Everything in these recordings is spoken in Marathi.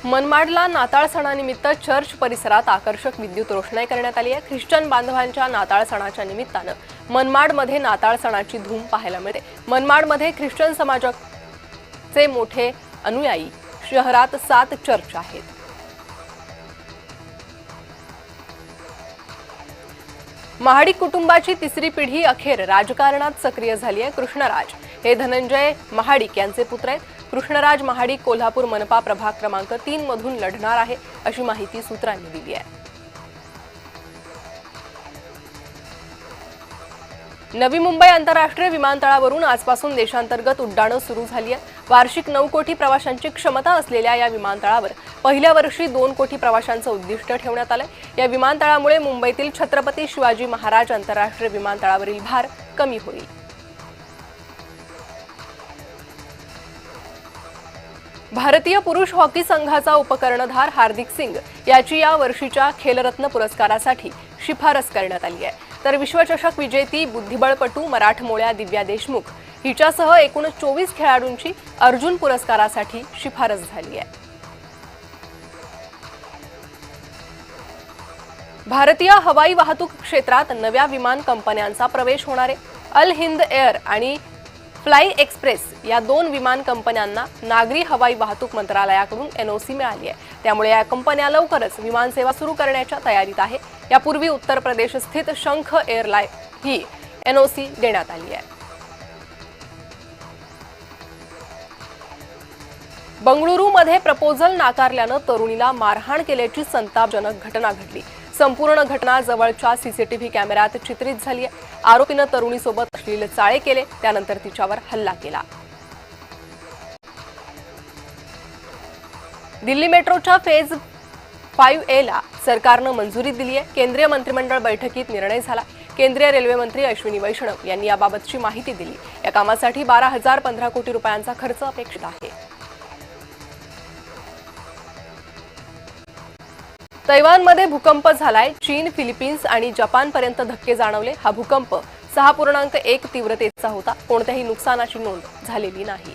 मनमाडला नाताळ सणानिमित्त चर्च परिसरात आकर्षक विद्युत रोषणाई करण्यात आली आहे। ख्रिश्चन बांधवांच्या नाताळ सणाच्या निमित्तानं मनमाडमध्ये नाताळ सणाची धूम पाहायला मिळते। मनमाडमध्ये ख्रिश्चन समाजाचे मोठे अनुयायी, शहरात 7 चर्च आहेत। महाडिक कुटुंबाची तिसरी पिढी अखेर राजकारणात सक्रिय झाली आहे। कृष्णराज हे धनंजय महाडिक यांचे पुत्र आहेत। कृष्णराज महाडिक कोल्हापूर मनपा प्रभाग क्रमांक 3 मधून लढणार आहे, अशी माहिती सूत्रांनी दिली आहे। नवी मुंबई आंतरराष्ट्रीय विमानतळावरून आजपासून देशांतर्गत उड्डाणं सुरू झाली आहेत। वार्षिक 9 कोटी प्रवाशांची क्षमता असलेल्या या विमानतळावर पहिल्या वर्षी 2 कोटी प्रवाशांचं उद्दिष्ट ठेवण्यात आलंय। या विमानतळामुळे मुंबईतील छत्रपती शिवाजी महाराज आंतरराष्ट्रीय विमानतळावरील भार कमी होईल। भारतीय पुरुष हॉकी संघाचा उपकर्णधार हार्दिक सिंग याची या वर्षीच्या खेलरत्न पुरस्कारासाठी शिफारस करण्यात आली आहे। तर विश्वचषक विजेती बुद्धिबळपटू मराठमोळ्या दिव्या देशमुख हिच्यासह एकूण 24 खेळाडूंची अर्जुन पुरस्कारासाठी शिफारस झाली आहे। भारतीय हवाई वाहतूक क्षेत्रात नव्या विमान कंपन्यांचा प्रवेश होणार आहे। अल हिंद एअर आणि फ्लाई एक्सप्रेस या 2 विमान कंपन्यांना नागरी हवाई वाहतूक मंत्रालयाकडून एनओसी मिळाली आहे। त्यामुळे या कंपन्या लवकरच विमान सेवा सुरू करण्याच्या तयारीत आहे। यापूर्वी उत्तर प्रदेश स्थित शंख एअरलाइन ही एनओसी देण्यात आली आहे। बंगळुरूमध्ये प्रपोजल नाकारल्यानं तरुणीला मारहाण केल्याची संतापजनक घटना घडली। संपूर्ण घटना जवळच्या सीसीटीव्ही कॅमेऱ्यात चित्रित झाली आहे। आरोपीनं तरुणीसोबत अश्लील चाळे केले, त्यानंतर तिच्यावर हल्ला केला। दिल्ली मेट्रोच्या फेज 5A ला सरकारनं मंजुरी दिली आहे। केंद्रीय मंत्रिमंडळ बैठकीत निर्णय झाला। केंद्रीय रेल्वे मंत्री अश्विनी वैष्णव यांनी याबाबतची माहिती दिली। या कामासाठी 12,015 कोटी रुपयांचा खर्च अपेक्षित आहे। तैवानमध्ये भूकंप झालाय। चीन, फिलिपिन्स आणि जपानपर्यंत धक्के जाणवले। हा भूकंप 6.1 तीव्रतेचा होता। कोणत्याही नुकसानाची नोंद झालेली नाही।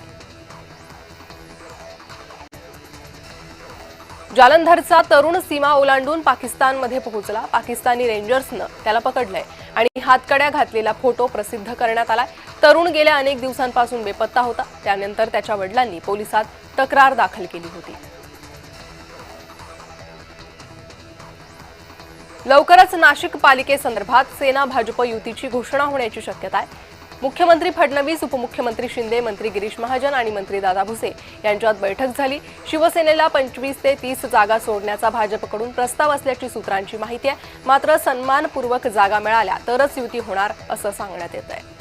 जालंधरचा तरुण सीमा ओलांडून पाकिस्तानमध्ये पोहोचला। पाकिस्तानी रेंजर्सनं त्याला पकडलंय आणि हातकड्या घातलेला फोटो प्रसिद्ध करण्यात आलाय। तरुण गेल्या अनेक दिवसांपासून बेपत्ता होता। त्यानंतर त्याच्या वडिलांनी पोलिसात तक्रार दाखल केली होती। लवकरच नाशिक पालिकेसंदर्भात सेना भाजप युतीची घोषणा होण्याची शक्यता आहे। मुख्यमंत्री फडणवीस, उपमुख्यमंत्री शिंदे, मंत्री गिरीश महाजन आणि मंत्री दादा भुसे यांच्यात बैठक झाली। शिवसेनेला 25 ते 30 जागा सोडण्याचा भाजपकडून प्रस्ताव असल्याची सूत्रांची माहिती आहे। मात्र सन्मानपूर्वक जागा मिळाल्या तरच युती होणार असं सांगण्यात येत आहे।